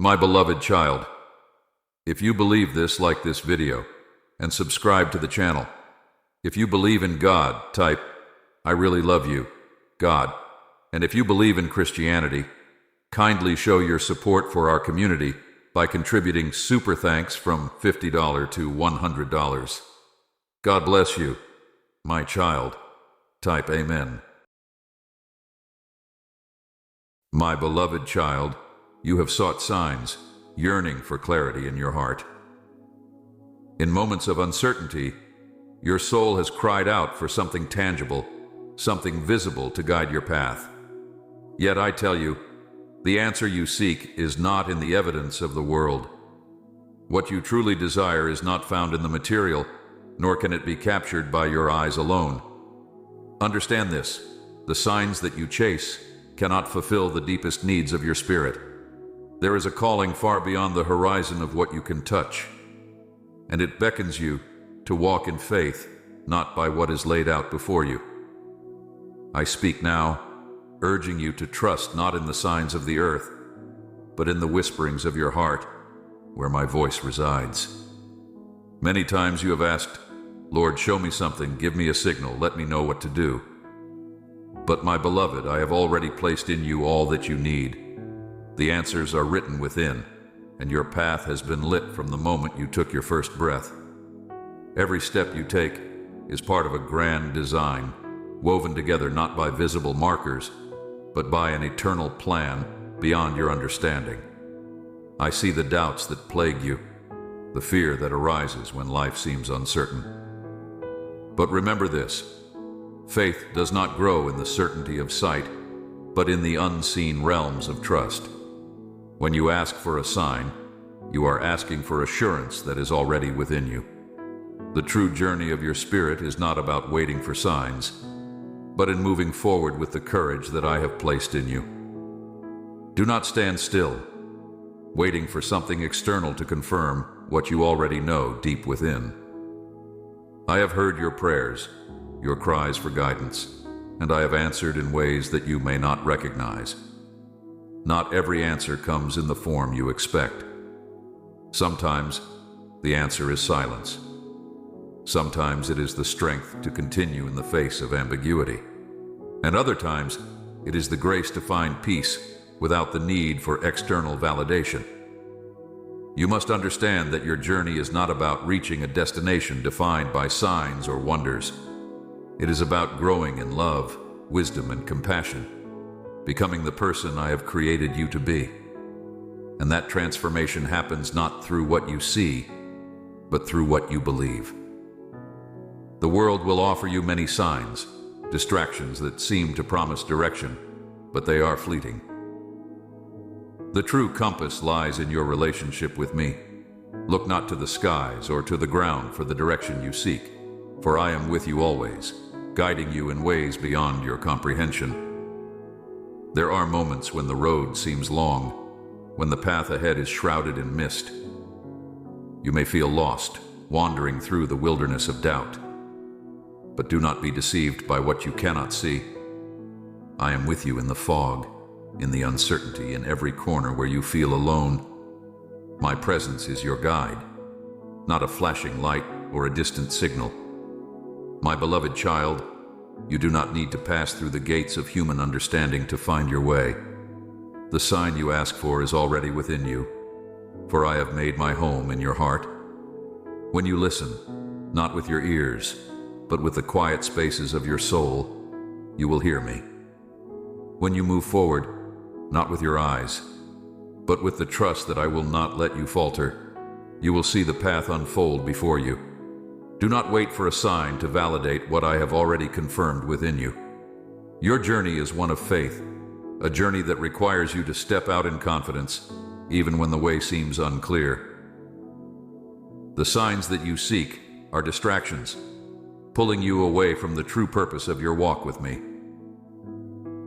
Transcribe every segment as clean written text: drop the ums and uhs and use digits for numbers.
My beloved child, if you believe this, like this video and subscribe to the channel. If you believe in God, type, "I really love you, God." And if you believe in Christianity, kindly show your support for our community by contributing super thanks from $50 to $100. God bless you, my child. Type Amen. My beloved child, you have sought signs, yearning for clarity in your heart. In moments of uncertainty, your soul has cried out for something tangible, something visible to guide your path. Yet I tell you, the answer you seek is not in the evidence of the world. What you truly desire is not found in the material, nor can it be captured by your eyes alone. Understand this: the signs that you chase cannot fulfill the deepest needs of your spirit. There is a calling far beyond the horizon of what you can touch, and it beckons you to walk in faith, not by what is laid out before you. I speak now, urging you to trust not in the signs of the earth, but in the whisperings of your heart, where my voice resides. Many times you have asked, "Lord, show me something, give me a signal, let me know what to do." But my beloved, I have already placed in you all that you need. The answers are written within, and your path has been lit from the moment you took your first breath. Every step you take is part of a grand design, woven together not by visible markers, but by an eternal plan beyond your understanding. I see the doubts that plague you, the fear that arises when life seems uncertain. But remember this: faith does not grow in the certainty of sight, but in the unseen realms of trust. When you ask for a sign, you are asking for assurance that is already within you. The true journey of your spirit is not about waiting for signs, but in moving forward with the courage that I have placed in you. Do not stand still, waiting for something external to confirm what you already know deep within. I have heard your prayers, your cries for guidance, and I have answered in ways that you may not recognize. Not every answer comes in the form you expect. Sometimes the answer is silence. Sometimes it is the strength to continue in the face of ambiguity. And other times, it is the grace to find peace without the need for external validation. You must understand that your journey is not about reaching a destination defined by signs or wonders. It is about growing in love, wisdom, and compassion, becoming the person I have created you to be. And that transformation happens not through what you see, but through what you believe. The world will offer you many signs, distractions that seem to promise direction, but they are fleeting. The true compass lies in your relationship with me. Look not to the skies or to the ground for the direction you seek, for I am with you always, guiding you in ways beyond your comprehension. There are moments when the road seems long, when the path ahead is shrouded in mist. You may feel lost, wandering through the wilderness of doubt. But do not be deceived by what you cannot see. I am with you in the fog, in the uncertainty, in every corner where you feel alone. My presence is your guide, not a flashing light or a distant signal. My beloved child, you do not need to pass through the gates of human understanding to find your way. The sign you ask for is already within you, for I have made my home in your heart. When you listen, not with your ears, but with the quiet spaces of your soul, you will hear me. When you move forward, not with your eyes, but with the trust that I will not let you falter, you will see the path unfold before you. Do not wait for a sign to validate what I have already confirmed within you. Your journey is one of faith, a journey that requires you to step out in confidence, even when the way seems unclear. The signs that you seek are distractions, pulling you away from the true purpose of your walk with me.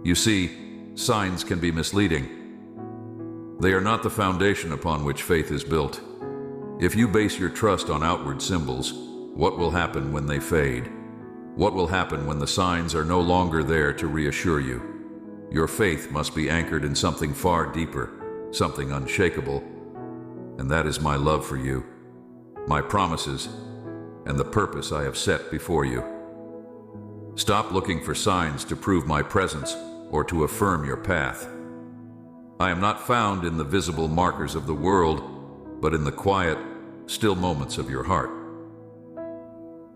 You see, signs can be misleading. They are not the foundation upon which faith is built. If you base your trust on outward symbols, what will happen when they fade? What will happen when the signs are no longer there to reassure you? Your faith must be anchored in something far deeper, something unshakable, and that is my love for you, my promises, and the purpose I have set before you. Stop looking for signs to prove my presence or to affirm your path. I am not found in the visible markers of the world, but in the quiet, still moments of your heart.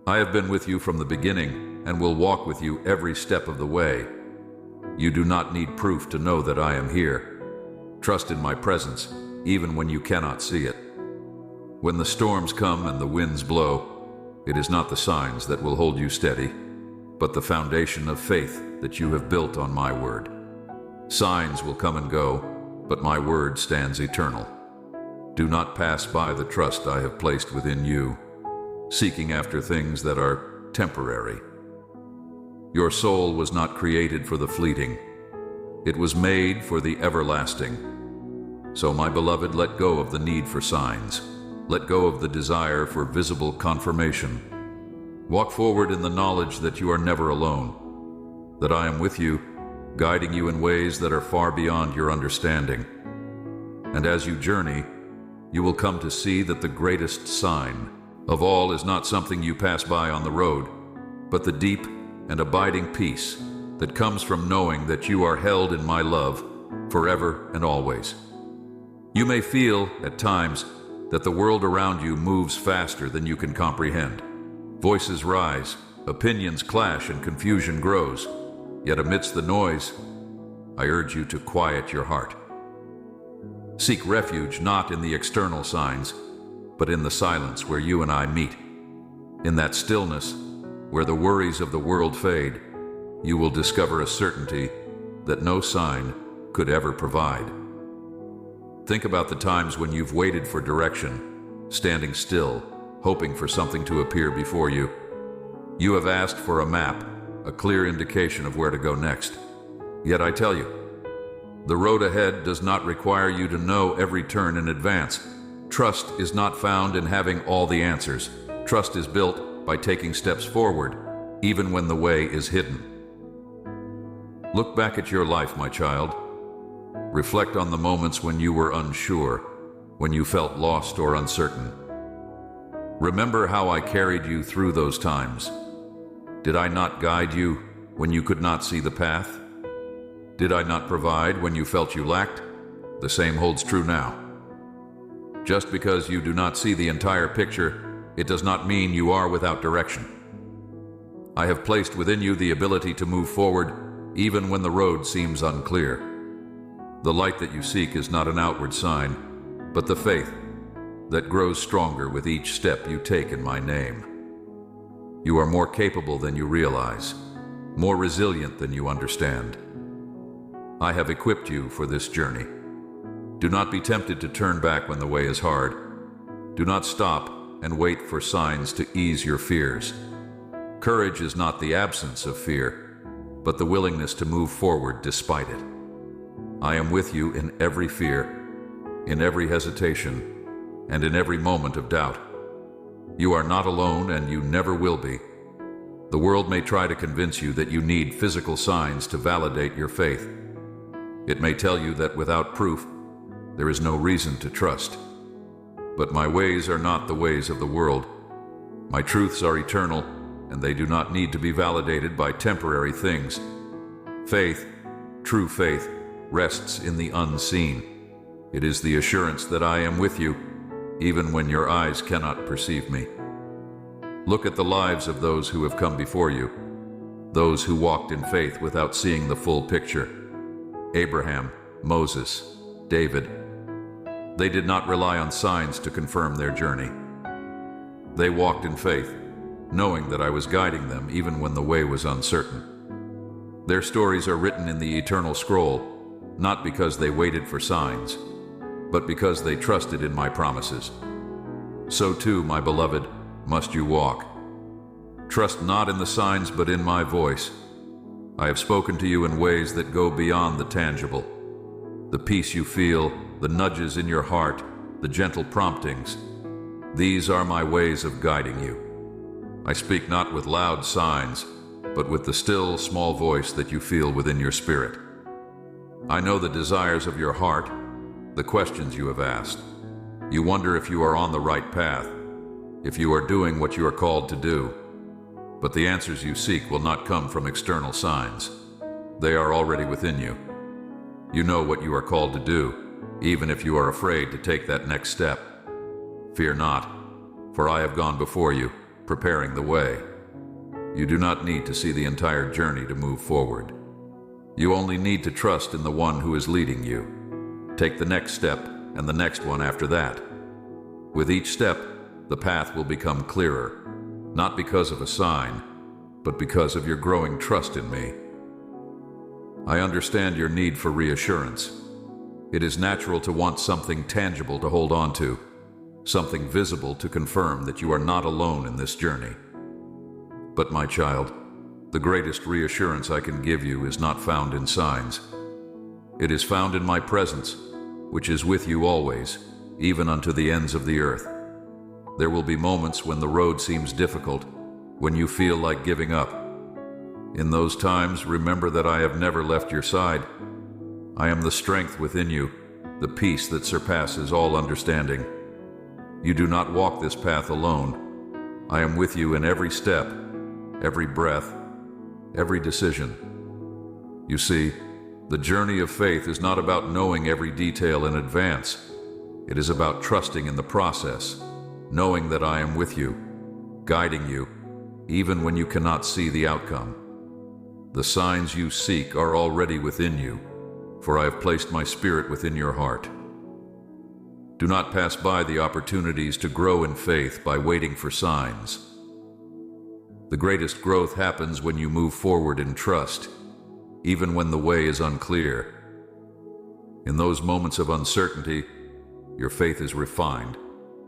I have been with you from the beginning and will walk with you every step of the way. You do not need proof to know that I am here. Trust in my presence, even when you cannot see it. When the storms come and the winds blow, it is not the signs that will hold you steady, but the foundation of faith that you have built on my word. Signs will come and go, but my word stands eternal. Do not pass by the trust I have placed within you, seeking after things that are temporary. Your soul was not created for the fleeting. It was made for the everlasting. So, my beloved, let go of the need for signs. Let go of the desire for visible confirmation. Walk forward in the knowledge that you are never alone, that I am with you, guiding you in ways that are far beyond your understanding. And as you journey, you will come to see that the greatest sign of all is not something you pass by on the road, but the deep and abiding peace that comes from knowing that you are held in my love forever and always. You may feel, at times, that the world around you moves faster than you can comprehend. Voices rise, opinions clash, and confusion grows. Yet amidst the noise, I urge you to quiet your heart. Seek refuge not in the external signs, but in the silence where you and I meet. In that stillness, where the worries of the world fade, you will discover a certainty that no sign could ever provide. Think about the times when you've waited for direction, standing still, hoping for something to appear before you. You have asked for a map, a clear indication of where to go next. Yet I tell you, the road ahead does not require you to know every turn in advance. Trust is not found in having all the answers. Trust is built by taking steps forward, even when the way is hidden. Look back at your life, my child. Reflect on the moments when you were unsure, when you felt lost or uncertain. Remember how I carried you through those times. Did I not guide you when you could not see the path? Did I not provide when you felt you lacked? The same holds true now. Just because you do not see the entire picture, it does not mean you are without direction. I have placed within you the ability to move forward even when the road seems unclear. The light that you seek is not an outward sign, but the faith that grows stronger with each step you take in my name. You are more capable than you realize, more resilient than you understand. I have equipped you for this journey. Do not be tempted to turn back when the way is hard. Do not stop and wait for signs to ease your fears. Courage is not the absence of fear, but the willingness to move forward despite it. I am with you in every fear, in every hesitation, and in every moment of doubt. You are not alone, and you never will be. The world may try to convince you that you need physical signs to validate your faith. It may tell you that without proof, there is no reason to trust. But my ways are not the ways of the world. My truths are eternal, and they do not need to be validated by temporary things. Faith, true faith, rests in the unseen. It is the assurance that I am with you, even when your eyes cannot perceive me. Look at the lives of those who have come before you, those who walked in faith without seeing the full picture. Abraham, Moses, David. They did not rely on signs to confirm their journey. They walked in faith, knowing that I was guiding them even when the way was uncertain. Their stories are written in the eternal scroll, not because they waited for signs, but because they trusted in my promises. So too, my beloved, must you walk. Trust not in the signs, but in my voice. I have spoken to you in ways that go beyond the tangible. The peace you feel, the nudges in your heart, the gentle promptings. These are my ways of guiding you. I speak not with loud signs, but with the still, small voice that you feel within your spirit. I know the desires of your heart, the questions you have asked. You wonder if you are on the right path, if you are doing what you are called to do. But the answers you seek will not come from external signs. They are already within you. You know what you are called to do, even if you are afraid to take that next step. Fear not, for I have gone before you, preparing the way. You do not need to see the entire journey to move forward. You only need to trust in the one who is leading you. Take the next step and the next one after that. With each step, the path will become clearer, not because of a sign, but because of your growing trust in me. I understand your need for reassurance. It is natural to want something tangible to hold on to, something visible to confirm that you are not alone in this journey. But my child, the greatest reassurance I can give you is not found in signs. It is found in my presence, which is with you always, even unto the ends of the earth. There will be moments when the road seems difficult, when you feel like giving up. In those times, remember that I have never left your side. I am the strength within you, the peace that surpasses all understanding. You do not walk this path alone. I am with you in every step, every breath, every decision. You see, the journey of faith is not about knowing every detail in advance. It is about trusting in the process, knowing that I am with you, guiding you, even when you cannot see the outcome. The signs you seek are already within you, for I have placed my spirit within your heart. Do not pass by the opportunities to grow in faith by waiting for signs. The greatest growth happens when you move forward in trust, even when the way is unclear. In those moments of uncertainty, your faith is refined,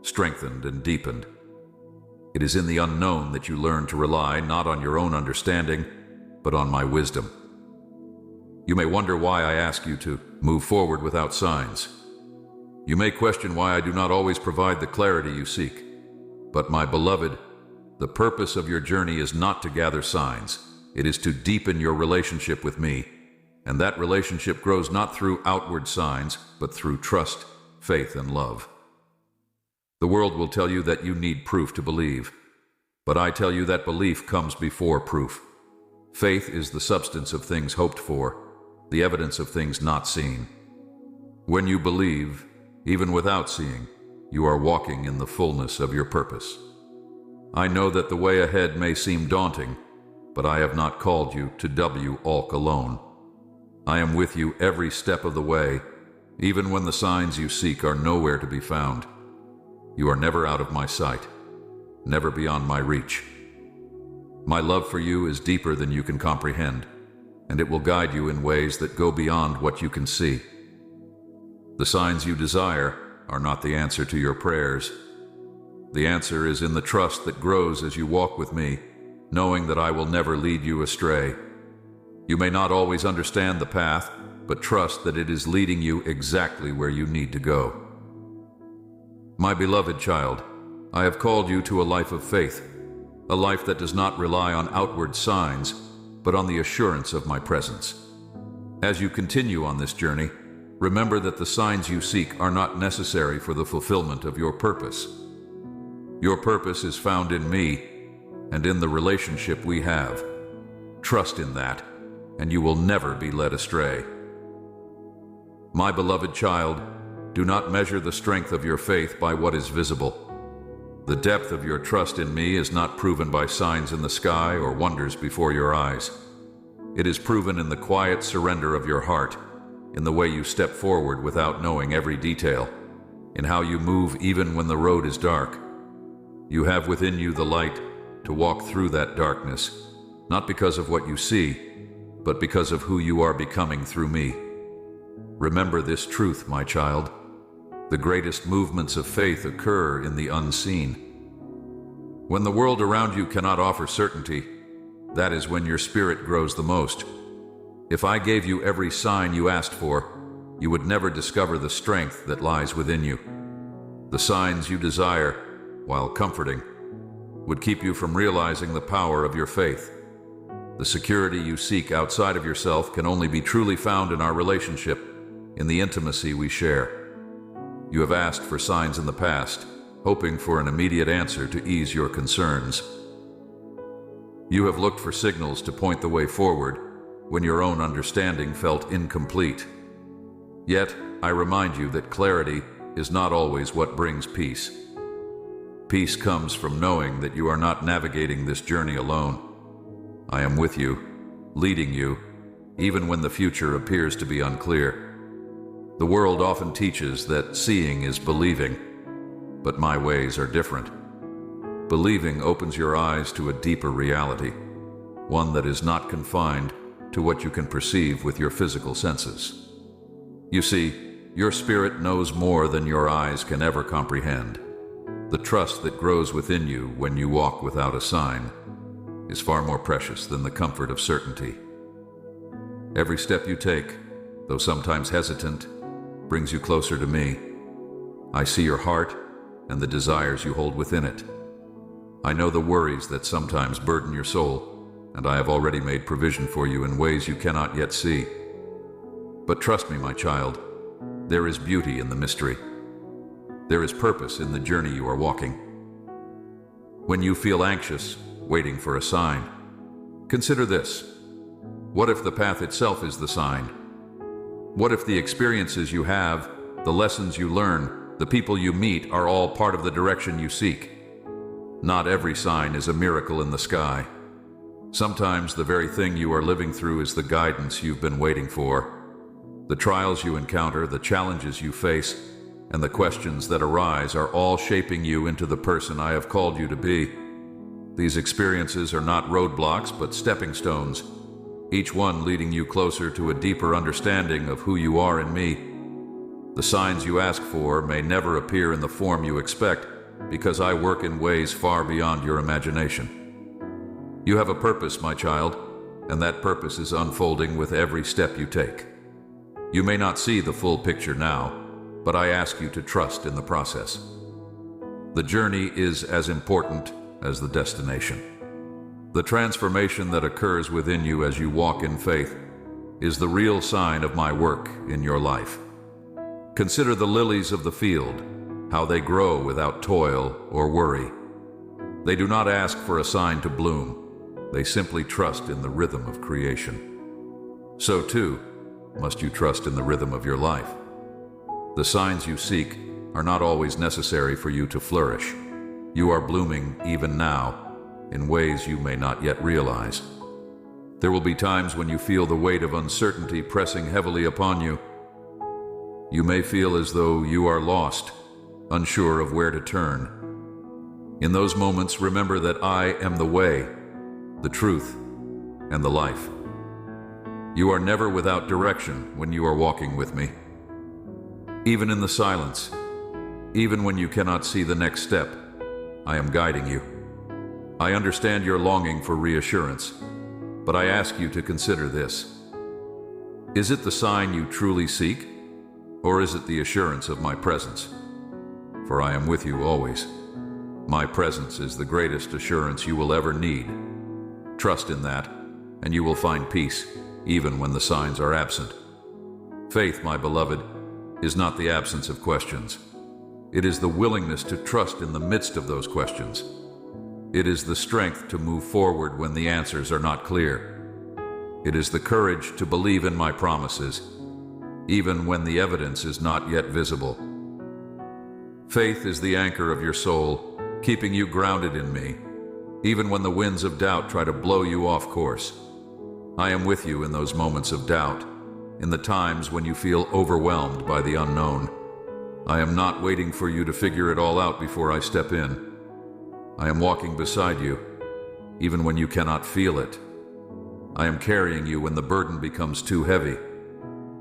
strengthened, and deepened. It is in the unknown that you learn to rely not on your own understanding, but on my wisdom. You may wonder why I ask you to move forward without signs. You may question why I do not always provide the clarity you seek. But my beloved, the purpose of your journey is not to gather signs. It is to deepen your relationship with me. And that relationship grows not through outward signs, but through trust, faith, and love. The world will tell you that you need proof to believe. But I tell you that belief comes before proof. Faith is the substance of things hoped for, the evidence of things not seen. When you believe, even without seeing, you are walking in the fullness of your purpose. I know that the way ahead may seem daunting, but I have not called you to walk alone. I am with you every step of the way, even when the signs you seek are nowhere to be found. You are never out of my sight, never beyond my reach. My love for you is deeper than you can comprehend, and it will guide you in ways that go beyond what you can see. The signs you desire are not the answer to your prayers. The answer is in the trust that grows as you walk with me, knowing that I will never lead you astray. You may not always understand the path, but trust that it is leading you exactly where you need to go. My beloved child, I have called you to a life of faith, a life that does not rely on outward signs, but on the assurance of my presence. As you continue on this journey, remember that the signs you seek are not necessary for the fulfillment of your purpose. Your purpose is found in me and in the relationship we have. Trust in that, and you will never be led astray. My beloved child, do not measure the strength of your faith by what is visible. The depth of your trust in me is not proven by signs in the sky or wonders before your eyes. It is proven in the quiet surrender of your heart, in the way you step forward without knowing every detail, in how you move even when the road is dark. You have within you the light to walk through that darkness, not because of what you see, but because of who you are becoming through me. Remember this truth, my child. The greatest movements of faith occur in the unseen. When the world around you cannot offer certainty, that is when your spirit grows the most. If I gave you every sign you asked for, you would never discover the strength that lies within you. The signs you desire, while comforting, would keep you from realizing the power of your faith. The security you seek outside of yourself can only be truly found in our relationship, in the intimacy we share. You have asked for signs in the past, hoping for an immediate answer to ease your concerns. You have looked for signals to point the way forward when your own understanding felt incomplete. Yet, I remind you that clarity is not always what brings peace. Peace comes from knowing that you are not navigating this journey alone. I am with you, leading you, even when the future appears to be unclear. The world often teaches that seeing is believing, but my ways are different. Believing opens your eyes to a deeper reality, one that is not confined to what you can perceive with your physical senses. You see, your spirit knows more than your eyes can ever comprehend. The trust that grows within you when you walk without a sign is far more precious than the comfort of certainty. Every step you take, though sometimes hesitant, brings you closer to me. I see your heart and the desires you hold within it. I know the worries that sometimes burden your soul, and I have already made provision for you in ways you cannot yet see. But trust me, my child, there is beauty in the mystery. There is purpose in the journey you are walking. When you feel anxious, waiting for a sign, consider this. What if the path itself is the sign? What if the experiences you have, the lessons you learn, the people you meet are all part of the direction you seek? Not every sign is a miracle in the sky. Sometimes the very thing you are living through is the guidance you've been waiting for. The trials you encounter, the challenges you face, and the questions that arise are all shaping you into the person I have called you to be. These experiences are not roadblocks, but stepping stones, each one leading you closer to a deeper understanding of who you are in me. The signs you ask for may never appear in the form you expect, because I work in ways far beyond your imagination. You have a purpose, my child, and that purpose is unfolding with every step you take. You may not see the full picture now, but I ask you to trust in the process. The journey is as important as the destination. The transformation that occurs within you as you walk in faith is the real sign of my work in your life. Consider the lilies of the field, how they grow without toil or worry. They do not ask for a sign to bloom. They simply trust in the rhythm of creation. So too, must you trust in the rhythm of your life. The signs you seek are not always necessary for you to flourish. You are blooming even now in ways you may not yet realize. There will be times when you feel the weight of uncertainty pressing heavily upon you. You may feel as though you are lost, unsure of where to turn. In those moments, remember that I am the way, the truth, and the life. You are never without direction when you are walking with me. Even in the silence, even when you cannot see the next step, I am guiding you. I understand your longing for reassurance, but I ask you to consider this. Is it the sign you truly seek, or is it the assurance of my presence? For I am with you always. My presence is the greatest assurance you will ever need. Trust in that, and you will find peace, even when the signs are absent. Faith, my beloved, is not the absence of questions. It is the willingness to trust in the midst of those questions. It is the strength to move forward when the answers are not clear. It is the courage to believe in my promises, even when the evidence is not yet visible. Faith is the anchor of your soul, keeping you grounded in me, even when the winds of doubt try to blow you off course. I am with you in those moments of doubt, in the times when you feel overwhelmed by the unknown. I am not waiting for you to figure it all out before I step in. I am walking beside you, even when you cannot feel it. I am carrying you when the burden becomes too heavy.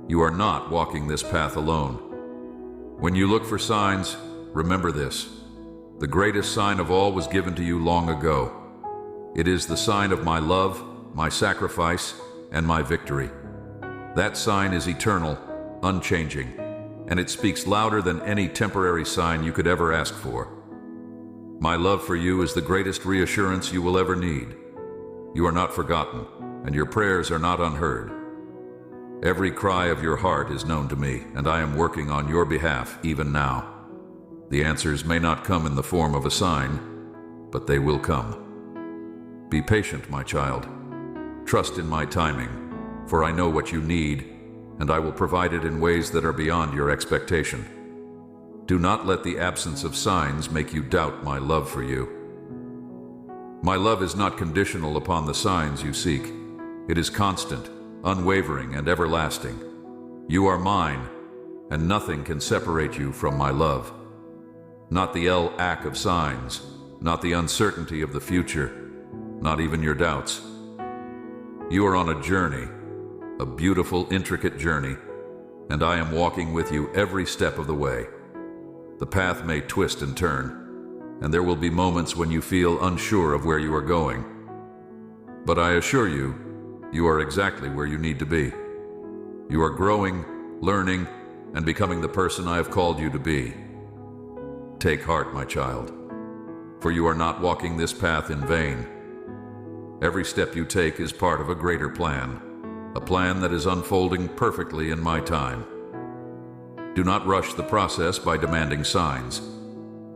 You are not walking this path alone. When you look for signs, remember this. The greatest sign of all was given to you long ago. It is the sign of my love, my sacrifice, and my victory. That sign is eternal, unchanging, and it speaks louder than any temporary sign you could ever ask for. My love for you is the greatest reassurance you will ever need. You are not forgotten, and your prayers are not unheard. Every cry of your heart is known to me, and I am working on your behalf even now. The answers may not come in the form of a sign, but they will come. Be patient, my child. Trust in my timing, for I know what you need, and I will provide it in ways that are beyond your expectation. Do not let the absence of signs make you doubt my love for you. My love is not conditional upon the signs you seek. It is constant, unwavering, and everlasting. You are mine, and nothing can separate you from my love. Not the lack of signs, not the uncertainty of the future, not even your doubts. You are on a journey, a beautiful, intricate journey, and I am walking with you every step of the way. The path may twist and turn, and there will be moments when you feel unsure of where you are going. But I assure you, you are exactly where you need to be. You are growing, learning, and becoming the person I have called you to be. Take heart, my child, for you are not walking this path in vain. Every step you take is part of a greater plan, a plan that is unfolding perfectly in my time. Do not rush the process by demanding signs.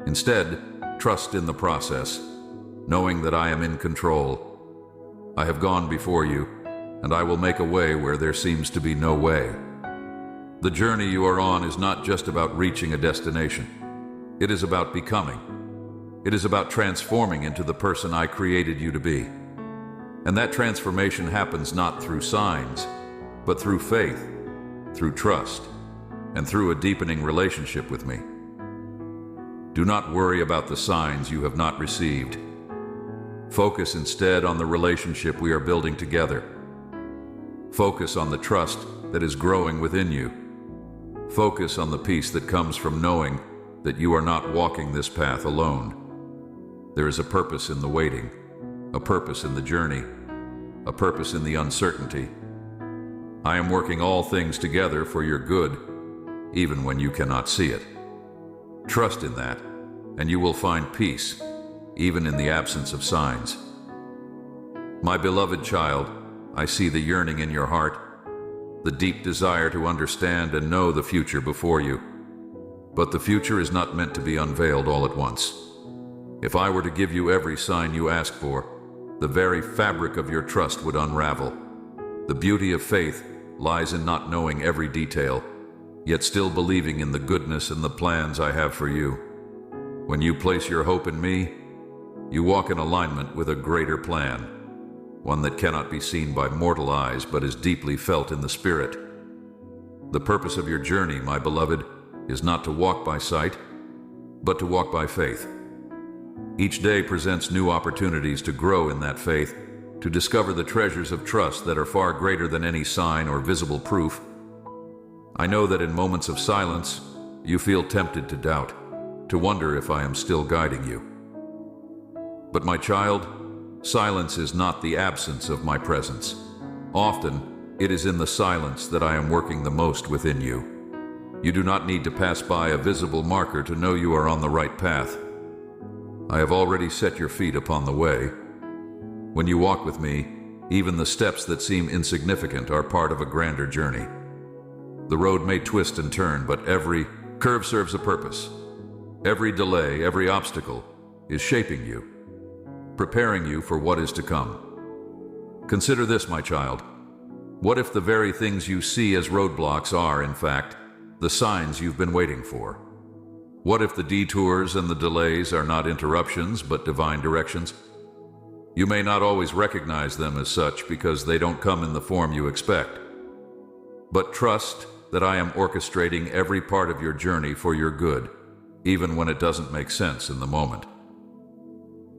Instead, trust in the process, knowing that I am in control. I have gone before you, and I will make a way where there seems to be no way. The journey you are on is not just about reaching a destination. It is about becoming. It is about transforming into the person I created you to be. And that transformation happens not through signs, but through faith, through trust, and through a deepening relationship with me. Do not worry about the signs you have not received. Focus instead on the relationship we are building together. Focus on the trust that is growing within you. Focus on the peace that comes from knowing that you are not walking this path alone. There is a purpose in the waiting, a purpose in the journey, a purpose in the uncertainty. I am working all things together for your good, even when you cannot see it. Trust in that, and you will find peace, even in the absence of signs. My beloved child, I see the yearning in your heart, the deep desire to understand and know the future before you. But the future is not meant to be unveiled all at once. If I were to give you every sign you ask for, the very fabric of your trust would unravel. The beauty of faith lies in not knowing every detail, yet still believing in the goodness and the plans I have for you. When you place your hope in me, you walk in alignment with a greater plan, one that cannot be seen by mortal eyes but is deeply felt in the spirit. The purpose of your journey, my beloved, is not to walk by sight, but to walk by faith. Each day presents new opportunities to grow in that faith, to discover the treasures of trust that are far greater than any sign or visible proof. I know that in moments of silence, you feel tempted to doubt, to wonder if I am still guiding you. But my child, silence is not the absence of my presence. Often, it is in the silence that I am working the most within you. You do not need to pass by a visible marker to know you are on the right path. I have already set your feet upon the way. When you walk with me, even the steps that seem insignificant are part of a grander journey. The road may twist and turn, but every curve serves a purpose. Every delay, every obstacle is shaping you, preparing you for what is to come. Consider this, my child. What if the very things you see as roadblocks are, in fact, the signs you've been waiting for? What if the detours and the delays are not interruptions, but divine directions? You may not always recognize them as such because they don't come in the form you expect. But trust that I am orchestrating every part of your journey for your good, even when it doesn't make sense in the moment.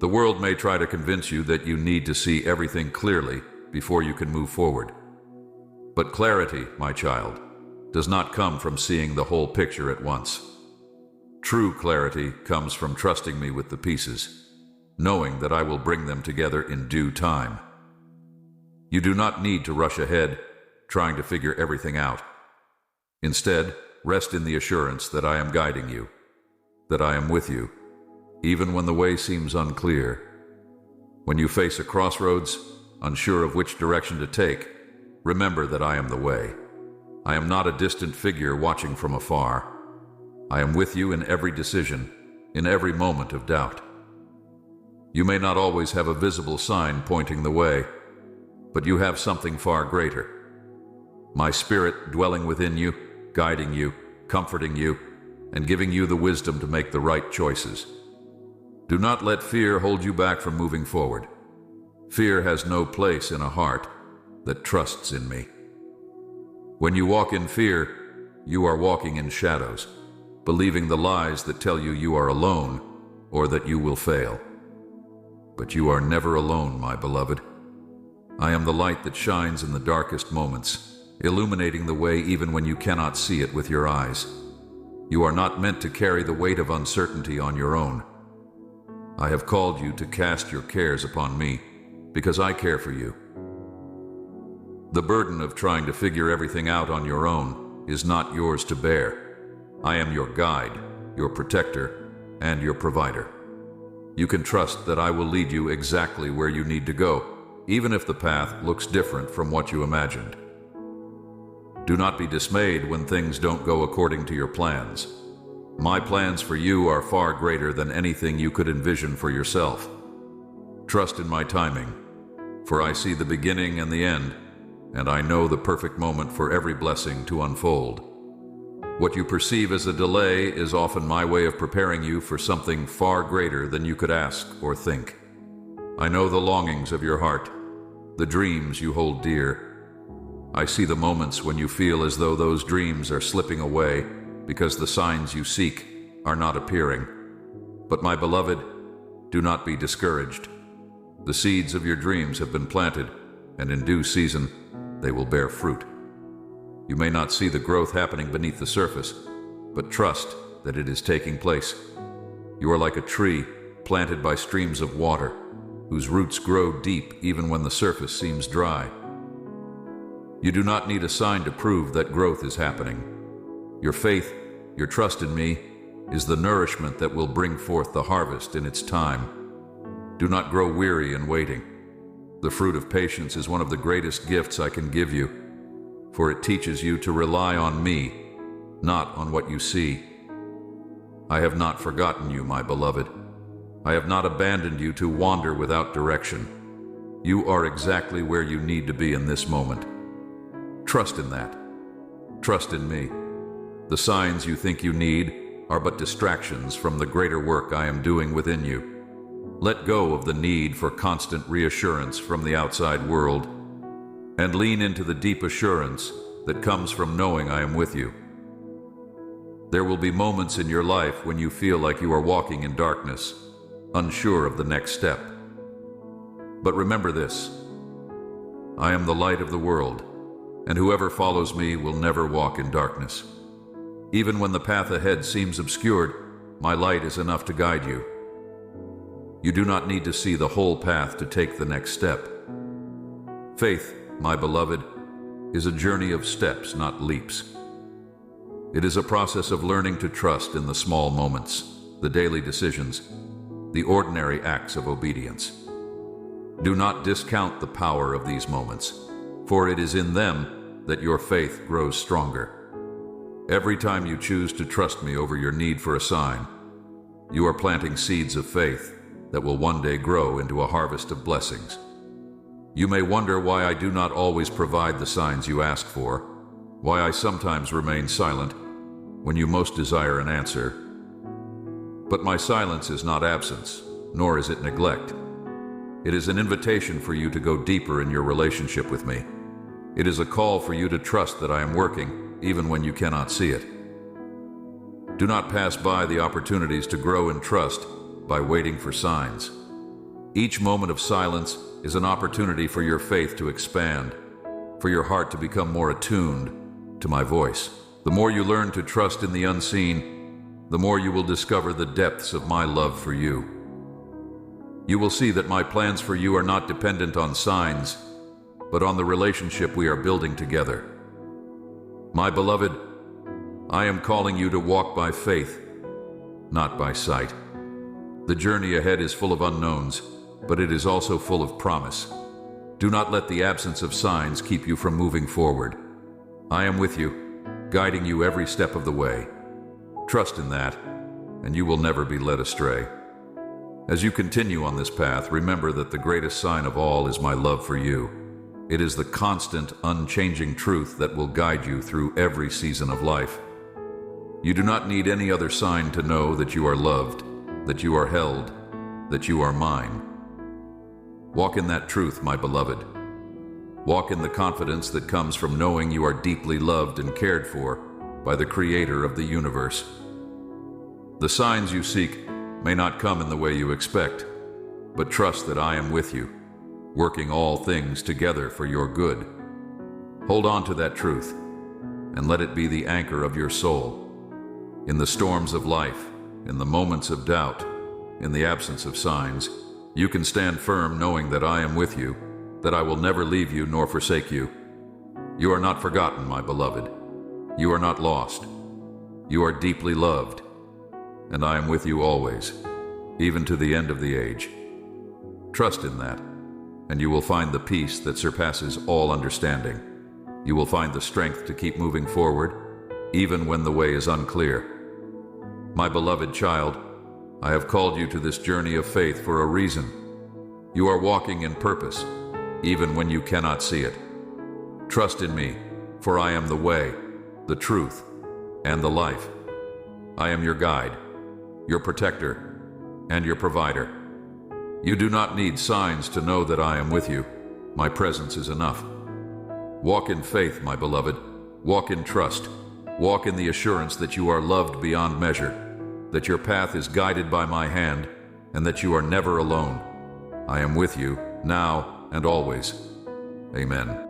The world may try to convince you that you need to see everything clearly before you can move forward. But clarity, my child, does not come from seeing the whole picture at once. True clarity comes from trusting me with the pieces, knowing that I will bring them together in due time. You do not need to rush ahead, trying to figure everything out. Instead, rest in the assurance that I am guiding you, that I am with you, even when the way seems unclear. When you face a crossroads, unsure of which direction to take, remember that I am the way. I am not a distant figure watching from afar. I am with you in every decision, in every moment of doubt. You may not always have a visible sign pointing the way, but you have something far greater. My Spirit dwelling within you, guiding you, comforting you, and giving you the wisdom to make the right choices. Do not let fear hold you back from moving forward. Fear has no place in a heart that trusts in me. When you walk in fear, you are walking in shadows, believing the lies that tell you you are alone or that you will fail. But you are never alone, my beloved. I am the light that shines in the darkest moments, illuminating the way even when you cannot see it with your eyes. You are not meant to carry the weight of uncertainty on your own. I have called you to cast your cares upon me, because I care for you. The burden of trying to figure everything out on your own is not yours to bear. I am your guide, your protector, and your provider. You can trust that I will lead you exactly where you need to go, even if the path looks different from what you imagined. Do not be dismayed when things don't go according to your plans. My plans for you are far greater than anything you could envision for yourself. Trust in my timing, for I see the beginning and the end, and I know the perfect moment for every blessing to unfold. What you perceive as a delay is often my way of preparing you for something far greater than you could ask or think. I know the longings of your heart, the dreams you hold dear. I see the moments when you feel as though those dreams are slipping away because the signs you seek are not appearing. But my beloved, do not be discouraged. The seeds of your dreams have been planted, and in due season, they will bear fruit. You may not see the growth happening beneath the surface, but trust that it is taking place. You are like a tree planted by streams of water, whose roots grow deep even when the surface seems dry. You do not need a sign to prove that growth is happening. Your faith, your trust in me, is the nourishment that will bring forth the harvest in its time. Do not grow weary in waiting. The fruit of patience is one of the greatest gifts I can give you, for it teaches you to rely on me, not on what you see. I have not forgotten you, my beloved. I have not abandoned you to wander without direction. You are exactly where you need to be in this moment. Trust in that. Trust in me. The signs you think you need are but distractions from the greater work I am doing within you. Let go of the need for constant reassurance from the outside world and lean into the deep assurance that comes from knowing I am with you. There will be moments in your life when you feel like you are walking in darkness, unsure of the next step. But remember this: I am the light of the world, and whoever follows me will never walk in darkness. Even when the path ahead seems obscured, my light is enough to guide you. You do not need to see the whole path to take the next step. Faith, my beloved, is a journey of steps, not leaps. It is a process of learning to trust in the small moments, the daily decisions, the ordinary acts of obedience. Do not discount the power of these moments, for it is in them that your faith grows stronger. Every time you choose to trust me over your need for a sign, you are planting seeds of faith that will one day grow into a harvest of blessings. You may wonder why I do not always provide the signs you ask for, why I sometimes remain silent when you most desire an answer. But my silence is not absence, nor is it neglect. It is an invitation for you to go deeper in your relationship with me. It is a call for you to trust that I am working, even when you cannot see it. Do not pass by the opportunities to grow in trust by waiting for signs. Each moment of silence is an opportunity for your faith to expand, for your heart to become more attuned to my voice. The more you learn to trust in the unseen, the more you will discover the depths of my love for you. You will see that my plans for you are not dependent on signs, but on the relationship we are building together. My beloved, I am calling you to walk by faith, not by sight. The journey ahead is full of unknowns, but it is also full of promise. Do not let the absence of signs keep you from moving forward. I am with you, guiding you every step of the way. Trust in that, and you will never be led astray. As you continue on this path, remember that the greatest sign of all is my love for you. It is the constant, unchanging truth that will guide you through every season of life. You do not need any other sign to know that you are loved, that you are held, that you are mine. Walk in that truth, my beloved. Walk in the confidence that comes from knowing you are deeply loved and cared for by the Creator of the universe. The signs you seek may not come in the way you expect, but trust that I am with you, working all things together for your good. Hold on to that truth, and let it be the anchor of your soul. In the storms of life, in the moments of doubt, in the absence of signs, you can stand firm knowing that I am with you, that I will never leave you nor forsake you. You are not forgotten, my beloved. You are not lost. You are deeply loved, and I am with you always, even to the end of the age. Trust in that, and you will find the peace that surpasses all understanding. You will find the strength to keep moving forward, even when the way is unclear. My beloved child, I have called you to this journey of faith for a reason. You are walking in purpose, even when you cannot see it. Trust in me, for I am the way, the truth, and the life. I am your guide, your protector, and your provider. You do not need signs to know that I am with you. My presence is enough. Walk in faith, my beloved. Walk in trust. Walk in the assurance that you are loved beyond measure, that your path is guided by my hand, and that you are never alone. I am with you, now and always. Amen.